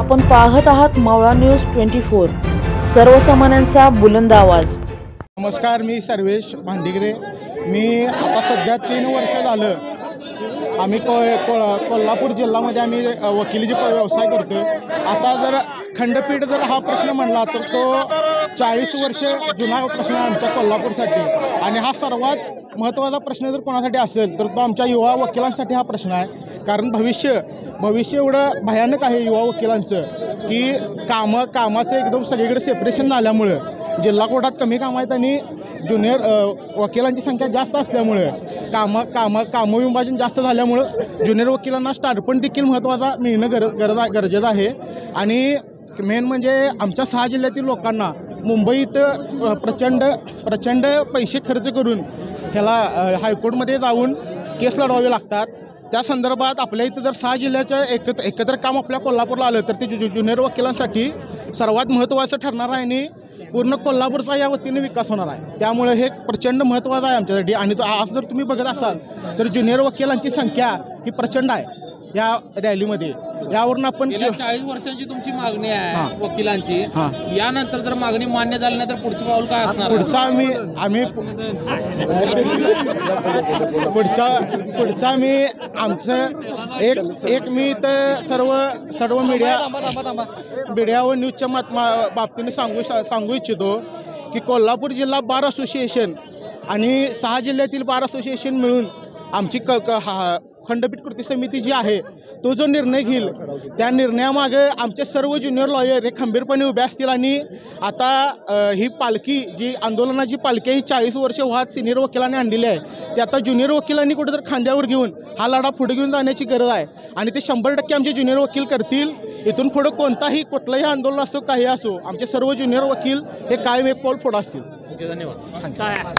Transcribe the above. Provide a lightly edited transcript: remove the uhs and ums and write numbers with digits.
आपण पाहत आहात मावळा न्यूज 24, सर्वसामान्यांचा बुलंद आवाज। नमस्कार, मी सर्वेश भांडिगरे। मी आता सध्या 3 वर्ष झालं आम्ही कोल्हापूर जिल्ह्यामध्ये आम्ही वकिलीचा व्यवसाय करतो। आता जर खंडपीठ जर हा प्रश्न म्हणला तर तो 40 वर्ष जुना प्रश्न आहे आमच्या कोल्हापूरसाठी, आणि हा सर्वात महत्त्वाचा प्रश्न जर कोणासाठी असेल तर तो आमच्या युवा वकिलांसाठी हा प्रश्न आहे। कारण भविष्य एवढं भयानक आहे युवा वकिलांचं की कामाचं एकदम सगळीकडे सेपरेशन झाल्यामुळं जिल्हा कोर्टात कमी काम आहेत आणि ज्युनियर वकिलांची संख्या जास्त असल्यामुळे कामविभाजन जास्त झाल्यामुळं ज्युनियर वकिलांना स्टार्पण देखील महत्त्वाचा मिळणं गरजेचं आहे। आणि मेन म्हणजे आमच्या 6 जिल्ह्यातील लोकांना मुंबईत प्रचंड पैसे खर्च करून ह्याला हायकोर्टमध्ये जाऊन केस लढवावे लागतात। त्या संदर्भात आपल्या इथं जर 6 जिल्ह्याचं एकत्र काम आपल्या कोल्हापूरला आलं तर ते ज्युनियर वकिलांसाठी सर्वात महत्त्वाचं ठरणार आहे आणि पूर्ण कोल्हापूरचा या वतीने विकास होणार आहे। त्यामुळे हे प्रचंड महत्त्वाचं आहे आमच्यासाठी। आणि आज जर तुम्ही बघत असाल तर ज्युनियर वकिलांची संख्या ही प्रचंड आहे या रॅलीमध्ये। यावरून आपण 40 वर्षांची तुमची मागणी आहे वकिलांची, यानंतर जर मागणी मान्य झाली नाही तर पुढचं पाऊल काय असणार? पुढचा मी आमचं एक मी तर सर्व मीडिया व न्यूजच्या बाबतीने सांगू इच्छितो की कोल्हापूर जिल्हा बार असोसिएशन आणि 6 जिल्ह्यातील बार असोसिएशन मिळून आमची खंडपीठ कृती समिती जी आहे तो जो निर्णय घेईल त्या निर्णयामागे आमचे सर्व ज्युनियर लॉयर हे खंबीरपणे उभे असतील। आणि आता ही पालखी जी आंदोलनाची पालखी ही 40 वर्ष वाहत सिनियर वकिलांनी आणलेली आहे ते आता ज्युनियर वकिलांनी कुठेतरी खांद्यावर घेऊन हा लढा पुढे घेऊन जाण्याची गरज आहे। आणि ते 100% आमचे ज्युनियर वकील करतील। इथून पुढे कुठलंही आंदोलन असो काही असो आमचे सर्व ज्युनियर वकील हे कायम एक पाऊल पुढे असतील। धन्यवाद।